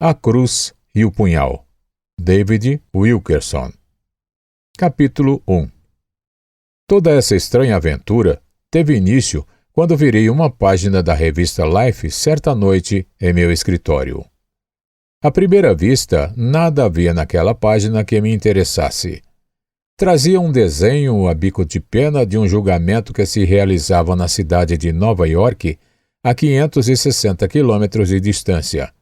A Cruz e o Punhal. David Wilkerson. Capítulo 1. Toda essa estranha aventura teve início quando virei uma página da revista Life certa noite em meu escritório. À primeira vista, nada havia naquela página que me interessasse. Trazia um desenho a bico de pena de um julgamento que se realizava na cidade de Nova York, a 560 quilômetros de distância.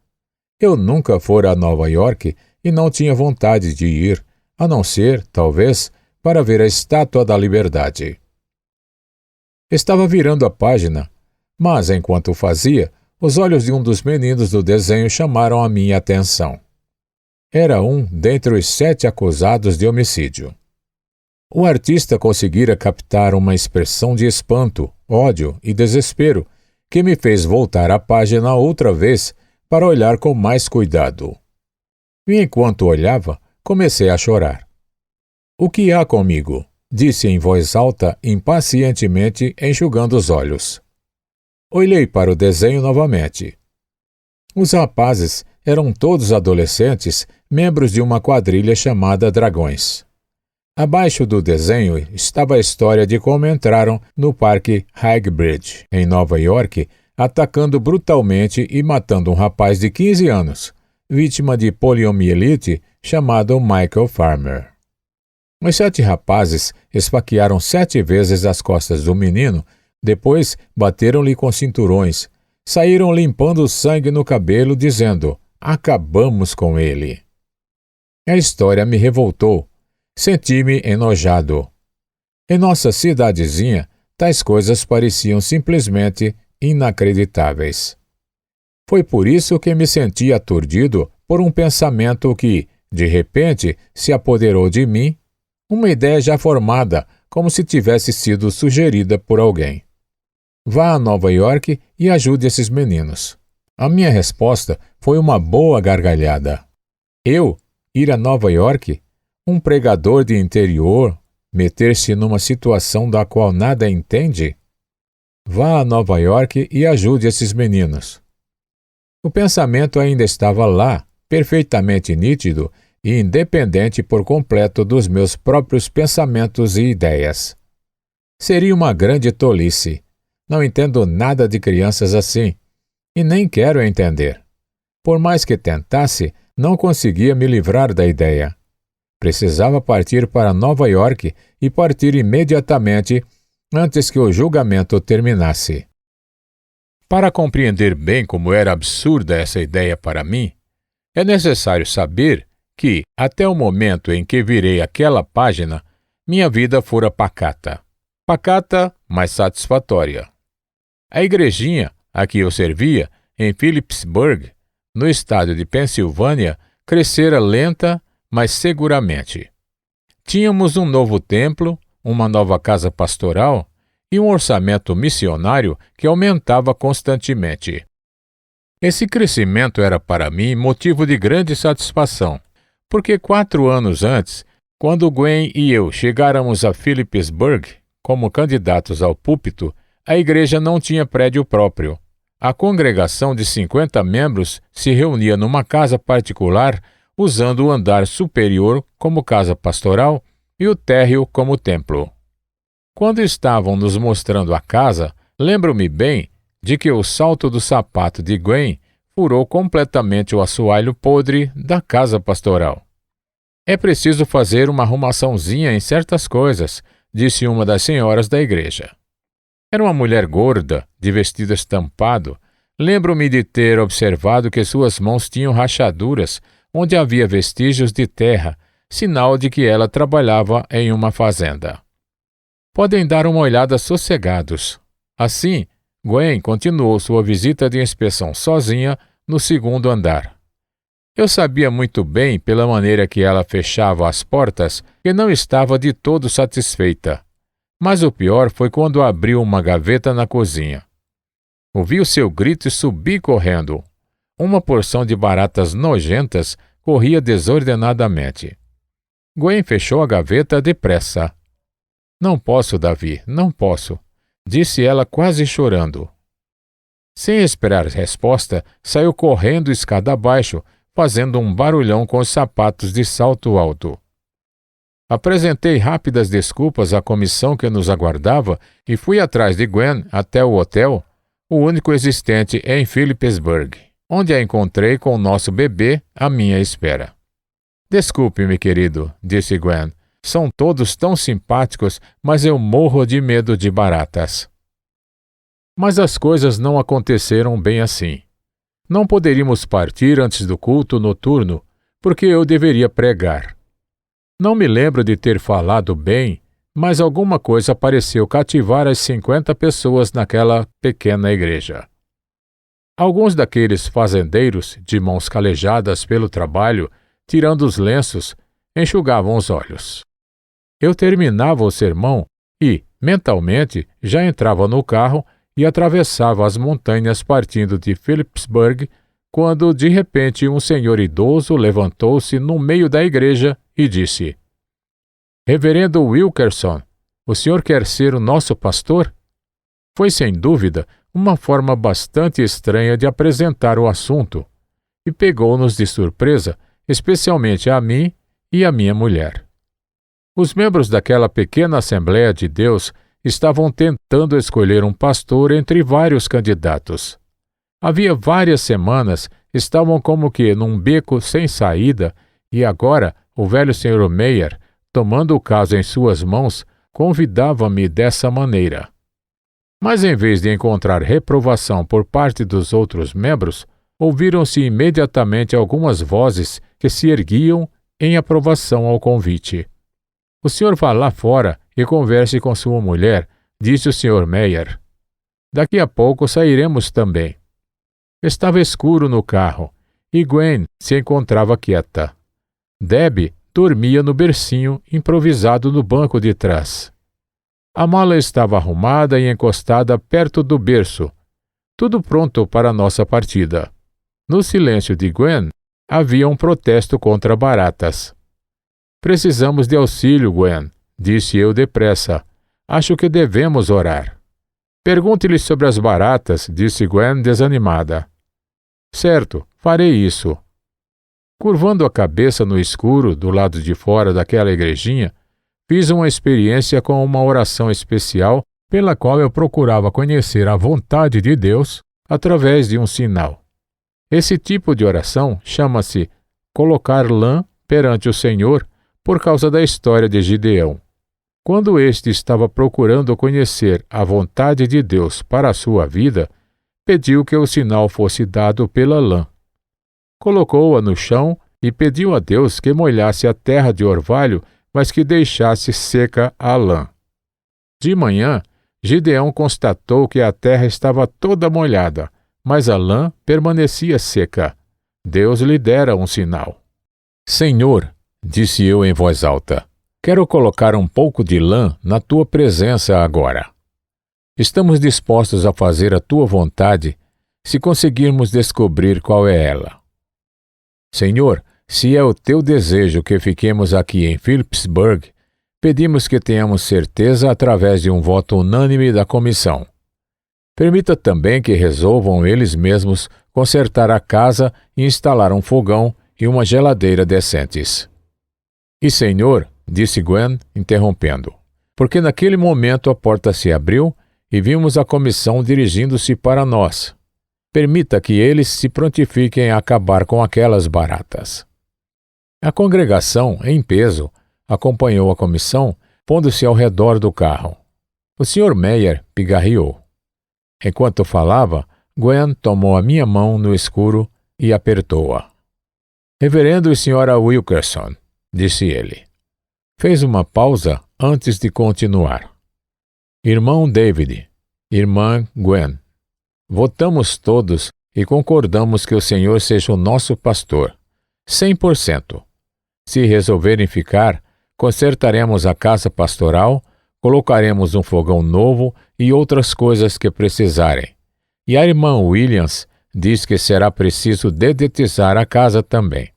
Eu nunca fora a Nova York e não tinha vontade de ir, a não ser, talvez, para ver a Estátua da Liberdade. Estava virando a página, mas, enquanto o fazia, os olhos de um dos meninos do desenho chamaram a minha atenção. Era um dentre os 7 acusados de homicídio. O artista conseguira captar uma expressão de espanto, ódio e desespero que me fez voltar à página outra vez para olhar com mais cuidado. E enquanto olhava, comecei a chorar. "O que há comigo?" disse em voz alta, impacientemente, enxugando os olhos. Olhei para o desenho novamente. Os rapazes eram todos adolescentes, membros de uma quadrilha chamada Dragões. Abaixo do desenho estava a história de como entraram no Parque Highbridge, em Nova York, atacando brutalmente e matando um rapaz de 15 anos, vítima de poliomielite, chamado Michael Farmer. Os 7 rapazes esfaquearam 7 vezes as costas do menino, depois bateram-lhe com cinturões, saíram limpando o sangue no cabelo, dizendo: "Acabamos com ele." A história me revoltou. Senti-me enojado. Em nossa cidadezinha, tais coisas pareciam simplesmente inacreditáveis. Foi por isso que me senti aturdido por um pensamento que, de repente, se apoderou de mim, uma ideia já formada, como se tivesse sido sugerida por alguém. "Vá a Nova York e ajude esses meninos." A minha resposta foi uma boa gargalhada. Eu ir a Nova York? Um pregador de interior meter-se numa situação da qual nada entende? Vá a Nova York e ajude esses meninos. O pensamento ainda estava lá, perfeitamente nítido e independente por completo dos meus próprios pensamentos e ideias. Seria uma grande tolice. Não entendo nada de crianças assim, e nem quero entender. Por mais que tentasse, não conseguia me livrar da ideia. Precisava partir para Nova York e partir imediatamente antes que o julgamento terminasse. Para compreender bem como era absurda essa ideia para mim, é necessário saber que, até o momento em que virei aquela página, minha vida fora pacata. Pacata, mas satisfatória. A igrejinha a que eu servia, em Phillipsburg, no estado de Pensilvânia, crescera lenta, mas seguramente. Tínhamos um novo templo, uma nova casa pastoral e um orçamento missionário que aumentava constantemente. Esse crescimento era para mim motivo de grande satisfação, porque 4 anos antes, quando Gwen e eu chegáramos a Phillipsburg como candidatos ao púlpito, a igreja não tinha prédio próprio. A congregação de 50 membros se reunia numa casa particular, usando o andar superior como casa pastoral e o térreo como templo. Quando estavam nos mostrando a casa, lembro-me bem de que o salto do sapato de Gwen furou completamente o assoalho podre da casa pastoral. "É preciso fazer uma arrumaçãozinha em certas coisas", disse uma das senhoras da igreja. Era uma mulher gorda, de vestido estampado. Lembro-me de ter observado que suas mãos tinham rachaduras onde havia vestígios de terra, sinal de que ela trabalhava em uma fazenda. "Podem dar uma olhada sossegados." Assim, Gwen continuou sua visita de inspeção sozinha no 2º andar. Eu sabia muito bem, pela maneira que ela fechava as portas, que não estava de todo satisfeita. Mas o pior foi quando abriu uma gaveta na cozinha. Ouvi o seu grito e subi correndo. Uma porção de baratas nojentas corria desordenadamente. Gwen fechou a gaveta depressa. "Não posso, Davi, não posso", disse ela quase chorando. Sem esperar resposta, saiu correndo escada abaixo, fazendo um barulhão com os sapatos de salto alto. Apresentei rápidas desculpas à comissão que nos aguardava e fui atrás de Gwen até o hotel, o único existente em Philipsburg, onde a encontrei com o nosso bebê à minha espera. Desculpe-me, querido, disse Gwen. São todos tão simpáticos, mas eu morro de medo de baratas. Mas as coisas não aconteceram bem assim. Não poderíamos partir antes do culto noturno, porque eu deveria pregar. Não me lembro de ter falado bem, mas alguma coisa pareceu cativar as 50 pessoas naquela pequena igreja. Alguns daqueles fazendeiros, de mãos calejadas pelo trabalho, tirando os lenços, enxugavam os olhos. Eu terminava o sermão e, mentalmente, já entrava no carro e atravessava as montanhas partindo de Philipsburg, quando, de repente, um senhor idoso levantou-se no meio da igreja e disse: Reverendo Wilkerson, o senhor quer ser o nosso pastor? Foi, sem dúvida, uma forma bastante estranha de apresentar o assunto, e pegou-nos de surpresa, especialmente a mim e a minha mulher. Os membros daquela pequena Assembleia de Deus estavam tentando escolher um pastor entre vários candidatos. Havia várias semanas, estavam como que num beco sem saída, e agora o velho Sr. Meyer, tomando o caso em suas mãos, convidava-me dessa maneira. Mas em vez de encontrar reprovação por parte dos outros membros, ouviram-se imediatamente algumas vozes que se erguiam em aprovação ao convite. O senhor vá lá fora e converse com sua mulher, disse o Sr. Meyer. Daqui a pouco sairemos também. Estava escuro no carro, e Gwen se encontrava quieta. Debbie dormia no bercinho improvisado no banco de trás. A mala estava arrumada e encostada perto do berço, tudo pronto para nossa partida. No silêncio de Gwen, havia um protesto contra baratas. Precisamos de auxílio, Gwen, disse eu depressa. Acho que devemos orar. Pergunte-lhe sobre as baratas, disse Gwen desanimada. Certo, farei isso. Curvando a cabeça no escuro do lado de fora daquela igrejinha, fiz uma experiência com uma oração especial pela qual eu procurava conhecer a vontade de Deus através de um sinal. Esse tipo de oração chama-se colocar lã perante o Senhor por causa da história de Gideão. Quando este estava procurando conhecer a vontade de Deus para a sua vida, pediu que o sinal fosse dado pela lã. Colocou-a no chão e pediu a Deus que molhasse a terra de orvalho, mas que deixasse seca a lã. De manhã, Gideão constatou que a terra estava toda molhada, mas a lã permanecia seca. Deus lhe dera um sinal. Senhor, disse eu em voz alta, quero colocar um pouco de lã na tua presença agora. Estamos dispostos a fazer a tua vontade, se conseguirmos descobrir qual é ela. Senhor, se é o teu desejo que fiquemos aqui em Philipsburg, pedimos que tenhamos certeza através de um voto unânime da comissão. Permita também que resolvam eles mesmos consertar a casa e instalar um fogão e uma geladeira decentes. E Senhor, disse Gwen, interrompendo, porque naquele momento a porta se abriu e vimos a comissão dirigindo-se para nós. Permita que eles se prontifiquem a acabar com aquelas baratas. A congregação, em peso, acompanhou a comissão, pondo-se ao redor do carro. O Sr. Meyer pigarreou. Enquanto falava, Gwen tomou a minha mão no escuro e apertou-a. Reverendo e Sra. Wilkerson, disse ele. Fez uma pausa antes de continuar. Irmão David, irmã Gwen, votamos todos e concordamos que o Senhor seja o nosso pastor, 100%. Se resolverem ficar, consertaremos a casa pastoral, colocaremos um fogão novo e outras coisas que precisarem. E a irmã Williams diz que será preciso dedetizar a casa também.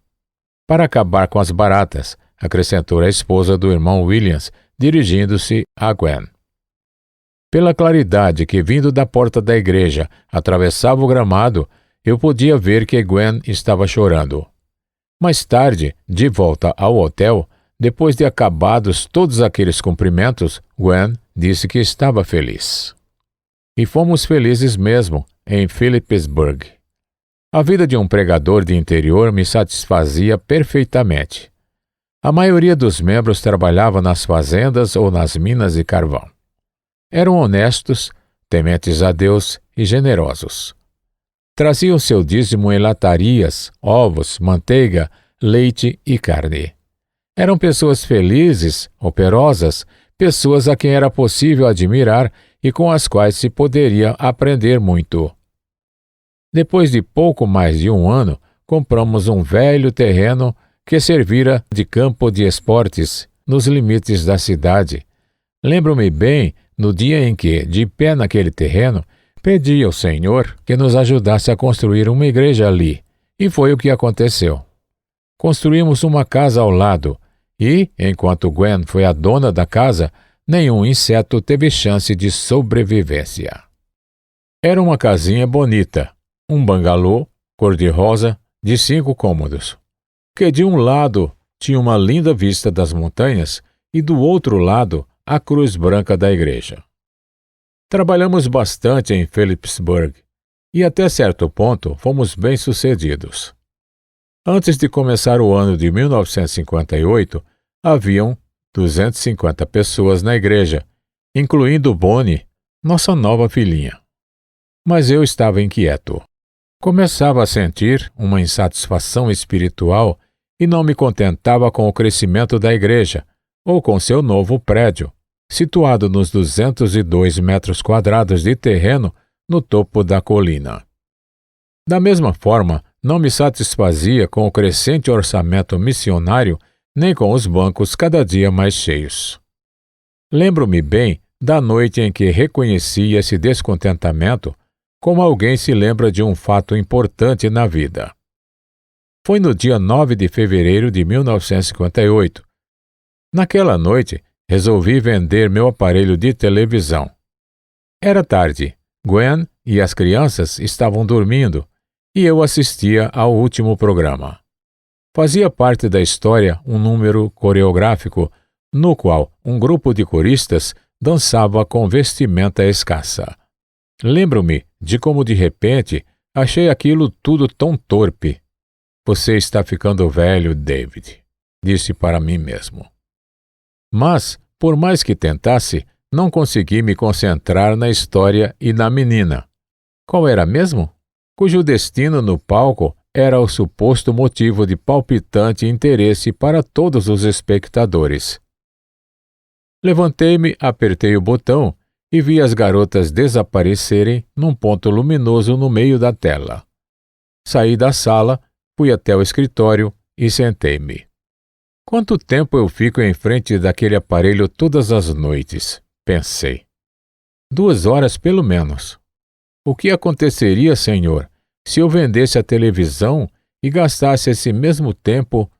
Para acabar com as baratas, acrescentou a esposa do irmão Williams, dirigindo-se a Gwen. Pela claridade que, vindo da porta da igreja, atravessava o gramado, eu podia ver que Gwen estava chorando. Mais tarde, de volta ao hotel, depois de acabados todos aqueles cumprimentos, Gwen disse que estava feliz. E fomos felizes mesmo, em Philipsburg. A vida de um pregador de interior me satisfazia perfeitamente. A maioria dos membros trabalhava nas fazendas ou nas minas de carvão. Eram honestos, tementes a Deus e generosos. Traziam seu dízimo em latarias, ovos, manteiga, leite e carne. Eram pessoas felizes, operosas, pessoas a quem era possível admirar e com as quais se poderia aprender muito. Depois de pouco mais de um ano, compramos um velho terreno que servira de campo de esportes nos limites da cidade. Lembro-me bem, no dia em que, de pé naquele terreno, pedi ao Senhor que nos ajudasse a construir uma igreja ali, e foi o que aconteceu. Construímos uma casa ao lado, e, enquanto Gwen foi a dona da casa, nenhum inseto teve chance de sobrevivência. Era uma casinha bonita, um bangalô, cor-de-rosa, de 5 cômodos, que de um lado tinha uma linda vista das montanhas e do outro lado a cruz branca da igreja. Trabalhamos bastante em Philipsburg e até certo ponto fomos bem-sucedidos. Antes de começar o ano de 1958, haviam 250 pessoas na igreja, incluindo Bonnie, nossa nova filhinha. Mas eu estava inquieto. Começava a sentir uma insatisfação espiritual e não me contentava com o crescimento da igreja ou com seu novo prédio, situado nos 202 metros quadrados de terreno no topo da colina. Da mesma forma, não me satisfazia com o crescente orçamento missionário nem com os bancos cada dia mais cheios. Lembro-me bem da noite em que reconheci esse descontentamento como alguém se lembra de um fato importante na vida. Foi no dia 9 de fevereiro de 1958. Naquela noite, resolvi vender meu aparelho de televisão. Era tarde, Gwen e as crianças estavam dormindo e eu assistia ao último programa. Fazia parte da história um número coreográfico no qual um grupo de coristas dançava com vestimenta escassa. Lembro-me de como de repente achei aquilo tudo tão torpe. Você está ficando velho, David, disse para mim mesmo. Mas, por mais que tentasse, não consegui me concentrar na história e na menina. Qual era mesmo? Cujo destino no palco era o suposto motivo de palpitante interesse para todos os espectadores. Levantei-me, apertei o botão e vi as garotas desaparecerem num ponto luminoso no meio da tela. Saí da sala, fui até o escritório e sentei-me. Quanto tempo eu fico em frente daquele aparelho todas as noites? Pensei. 2 horas pelo menos. O que aconteceria, Senhor, se eu vendesse a televisão e gastasse esse mesmo tempo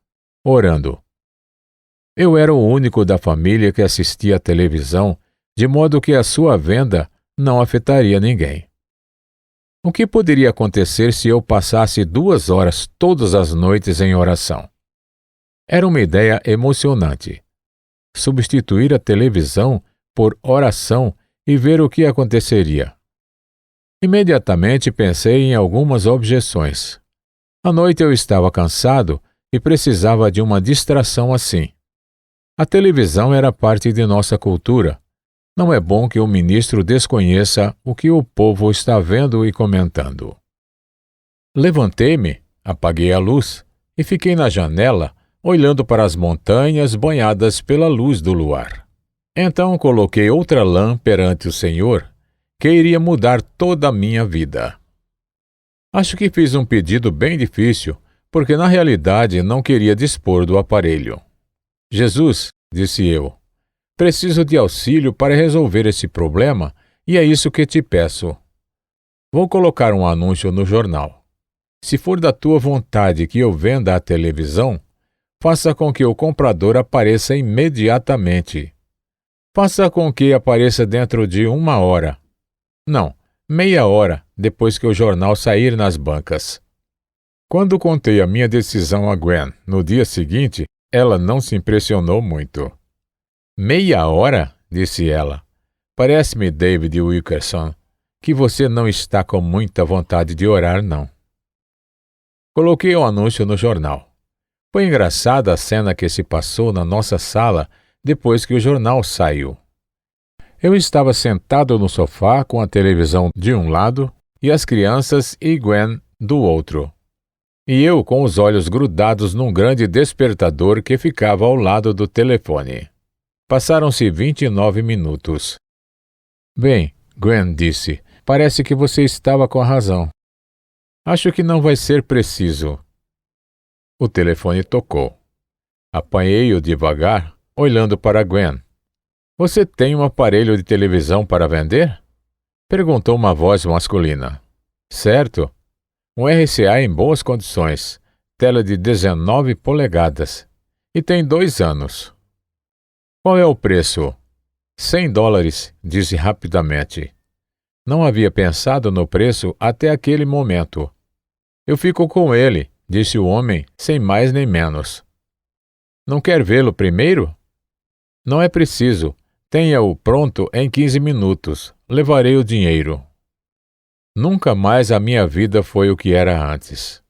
orando? Eu era o único da família que assistia à televisão, de modo que a sua venda não afetaria ninguém. O que poderia acontecer se eu passasse 2 horas todas as noites em oração? Era uma ideia emocionante. Substituir a televisão por oração e ver o que aconteceria. Imediatamente pensei em algumas objeções. À noite eu estava cansado e precisava de uma distração assim. A televisão era parte de nossa cultura. Não é bom que o ministro desconheça o que o povo está vendo e comentando. Levantei-me, apaguei a luz e fiquei na janela, olhando para as montanhas banhadas pela luz do luar. Então coloquei outra lã perante o Senhor, que iria mudar toda a minha vida. Acho que fiz um pedido bem difícil, porque na realidade não queria dispor do aparelho. Jesus, disse eu, preciso de auxílio para resolver esse problema e é isso que te peço. Vou colocar um anúncio no jornal. Se for da tua vontade que eu venda a televisão, faça com que o comprador apareça imediatamente. Faça com que apareça dentro de 1 hora. Não, meia hora depois que o jornal sair nas bancas. Quando contei a minha decisão a Gwen no dia seguinte, ela não se impressionou muito. "Meia hora?" disse ela. "Parece-me, David Wilkerson, que você não está com muita vontade de orar, não." Coloquei o anúncio no jornal. Foi engraçada a cena que se passou na nossa sala depois que o jornal saiu. Eu estava sentado no sofá com a televisão de um lado e as crianças e Gwen do outro. E eu com os olhos grudados num grande despertador que ficava ao lado do telefone. Passaram-se 29 minutos. "Bem," Gwen disse, "parece que você estava com a razão. Acho que não vai ser preciso." O telefone tocou. Apanhei-o devagar, olhando para Gwen. "Você tem um aparelho de televisão para vender?" perguntou uma voz masculina. "Certo. Um RCA em boas condições, tela de 19 polegadas, e tem 2 anos. "Qual é o preço?" $100, disse rapidamente. Não havia pensado no preço até aquele momento. "Eu fico com ele", disse o homem, sem mais nem menos. "Não quer vê-lo primeiro?" "Não é preciso. Tenha-o pronto em 15 minutos. Levarei o dinheiro." Nunca mais a minha vida foi o que era antes.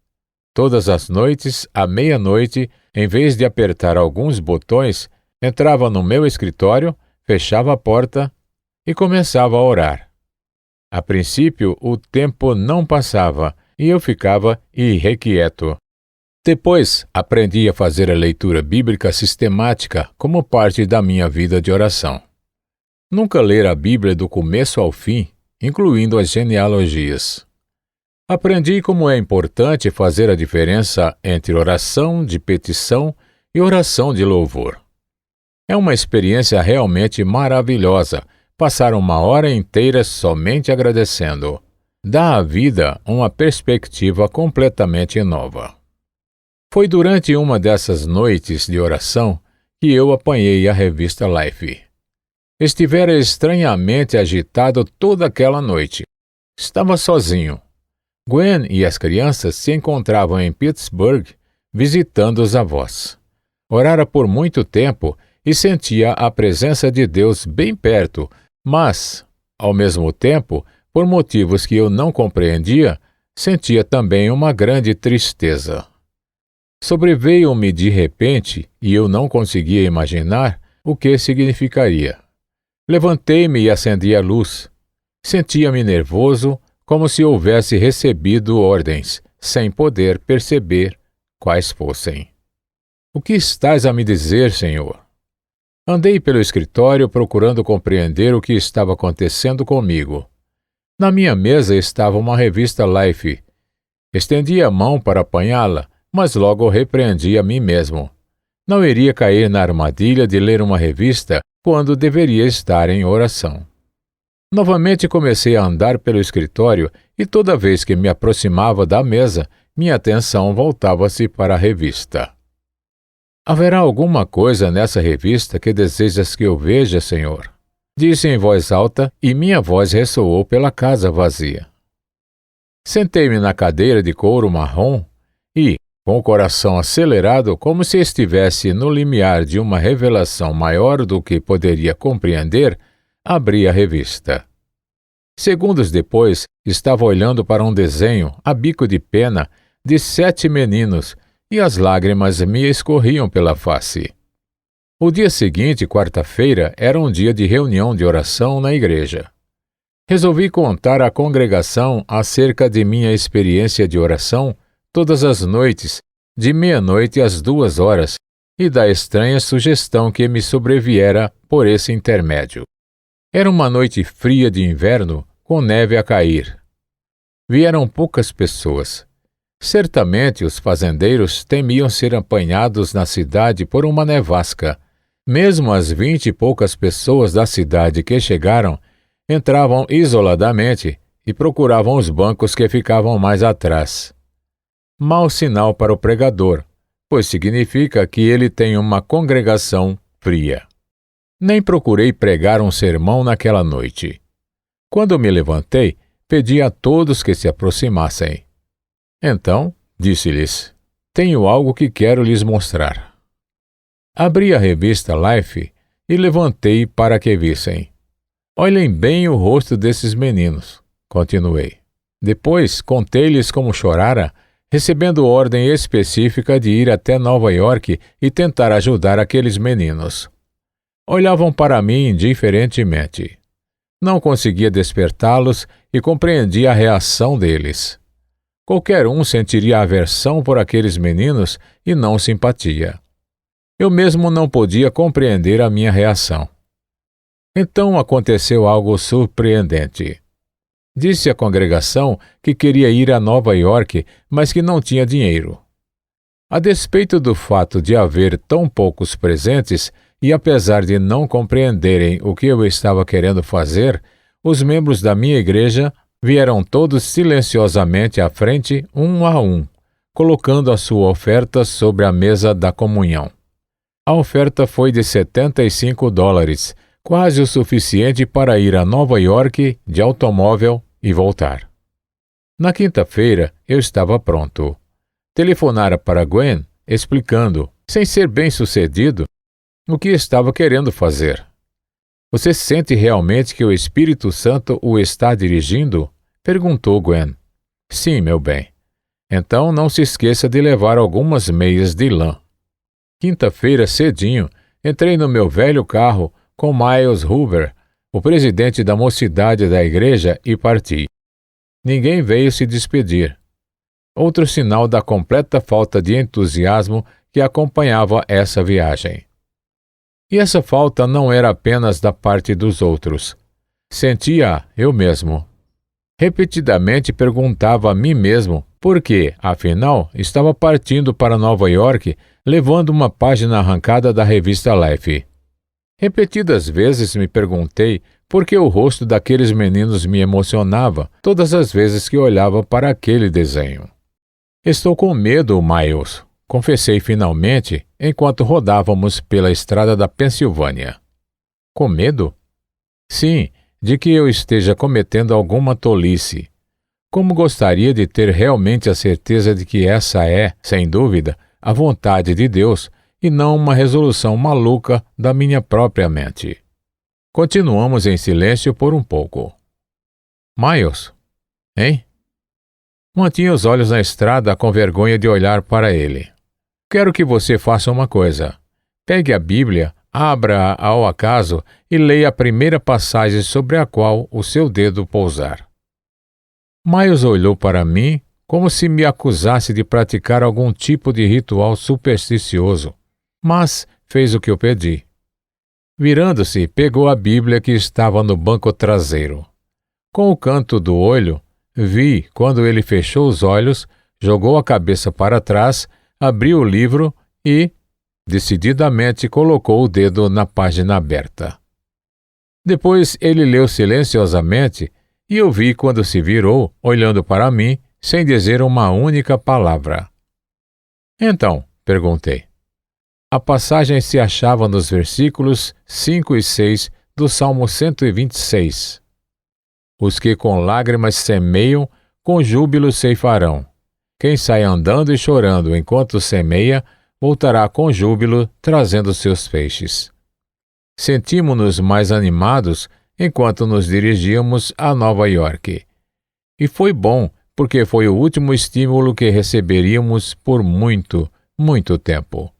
Todas as noites, à meia-noite, em vez de apertar alguns botões, entrava no meu escritório, fechava a porta e começava a orar. A princípio, o tempo não passava e eu ficava irrequieto. Depois, aprendi a fazer a leitura bíblica sistemática como parte da minha vida de oração. Nunca ler a Bíblia do começo ao fim, incluindo as genealogias. Aprendi como é importante fazer a diferença entre oração de petição e oração de louvor. É uma experiência realmente maravilhosa passar uma hora inteira somente agradecendo. Dá à vida uma perspectiva completamente nova. Foi durante uma dessas noites de oração que eu apanhei a revista Life. Estivera estranhamente agitado toda aquela noite. Estava sozinho. Gwen e as crianças se encontravam em Pittsburgh visitando os avós. Orara por muito tempo e sentia a presença de Deus bem perto, mas, ao mesmo tempo, por motivos que eu não compreendia, sentia também uma grande tristeza. Sobreveio-me de repente e eu não conseguia imaginar o que significaria. Levantei-me e acendi a luz. Sentia-me nervoso, como se houvesse recebido ordens, sem poder perceber quais fossem. "O que estás a me dizer, Senhor?" Andei pelo escritório procurando compreender o que estava acontecendo comigo. Na minha mesa estava uma revista Life. Estendi a mão para apanhá-la, mas logo repreendi a mim mesmo. Não iria cair na armadilha de ler uma revista quando deveria estar em oração. Novamente comecei a andar pelo escritório e toda vez que me aproximava da mesa, minha atenção voltava-se para a revista. "Haverá alguma coisa nessa revista que desejas que eu veja, Senhor?" Disse em voz alta e minha voz ressoou pela casa vazia. Sentei-me na cadeira de couro marrom e, com o coração acelerado, como se estivesse no limiar de uma revelação maior do que poderia compreender, abri a revista. Segundos depois, estava olhando para um desenho, a bico de pena, de 7 meninos, e as lágrimas me escorriam pela face. O dia seguinte, quarta-feira, era um dia de reunião de oração na igreja. Resolvi contar à congregação acerca de minha experiência de oração todas as noites, de meia-noite às 2 e da estranha sugestão que me sobreviera por esse intermédio. Era uma noite fria de inverno, com neve a cair. Vieram poucas pessoas. Certamente os fazendeiros temiam ser apanhados na cidade por uma nevasca. Mesmo as 20 e poucas pessoas da cidade que chegaram, entravam isoladamente e procuravam os bancos que ficavam mais atrás. Mau sinal para o pregador, pois significa que ele tem uma congregação fria. Nem procurei pregar um sermão naquela noite. Quando me levantei, pedi a todos que se aproximassem. Então, disse-lhes: tenho algo que quero lhes mostrar. Abri a revista Life e levantei para que vissem. Olhem bem o rosto desses meninos, continuei. Depois contei-lhes como chorara, recebendo ordem específica de ir até Nova York e tentar ajudar aqueles meninos. Olhavam para mim indiferentemente. Não conseguia despertá-los e compreendia a reação deles. Qualquer um sentiria aversão por aqueles meninos e não simpatia. Eu mesmo não podia compreender a minha reação. Então aconteceu algo surpreendente. Disse à congregação que queria ir a Nova York, mas que não tinha dinheiro. A despeito do fato de haver tão poucos presentes, e apesar de não compreenderem o que eu estava querendo fazer, os membros da minha igreja vieram todos silenciosamente à frente, um a um, colocando a sua oferta sobre a mesa da comunhão. A oferta foi de $75, quase o suficiente para ir a Nova York de automóvel e voltar. Na quinta-feira, eu estava pronto. Telefonara para Gwen, explicando, sem ser bem-sucedido, o que estava querendo fazer. Você sente realmente que o Espírito Santo o está dirigindo? Perguntou Gwen. Sim, meu bem. Então não se esqueça de levar algumas meias de lã. Quinta-feira, cedinho, entrei no meu velho carro com Miles Hoover, o presidente da mocidade da igreja, e parti. Ninguém veio se despedir. Outro sinal da completa falta de entusiasmo que acompanhava essa viagem. E essa falta não era apenas da parte dos outros. Sentia eu mesmo. Repetidamente perguntava a mim mesmo por que, afinal, estava partindo para Nova York levando uma página arrancada da revista Life. Repetidas vezes me perguntei por que o rosto daqueles meninos me emocionava todas as vezes que olhava para aquele desenho. Estou com medo, Miles, confessei finalmente enquanto rodávamos pela estrada da Pensilvânia. Com medo? Sim, de que eu esteja cometendo alguma tolice. Como gostaria de ter realmente a certeza de que essa é, sem dúvida, a vontade de Deus e não uma resolução maluca da minha própria mente. Continuamos em silêncio por um pouco. Miles? Hein? Mantinha os olhos na estrada com vergonha de olhar para ele. Quero que você faça uma coisa. Pegue a Bíblia, abra-a ao acaso e leia a primeira passagem sobre a qual o seu dedo pousar. Miles olhou para mim como se me acusasse de praticar algum tipo de ritual supersticioso, mas fez o que eu pedi. Virando-se, pegou a Bíblia que estava no banco traseiro. Com o canto do olho, vi quando ele fechou os olhos, jogou a cabeça para trás, abriu o livro e, decididamente, colocou o dedo na página aberta. Depois ele leu silenciosamente e eu vi quando se virou, olhando para mim, sem dizer uma única palavra. Então, perguntei. A passagem se achava nos versículos 5 e 6 do Salmo 126. Os que com lágrimas semeiam, com júbilo ceifarão. Quem sai andando e chorando enquanto semeia, voltará com júbilo, trazendo seus feixes. Sentimos-nos mais animados enquanto nos dirigíamos a Nova York. E foi bom, porque foi o último estímulo que receberíamos por muito, muito tempo.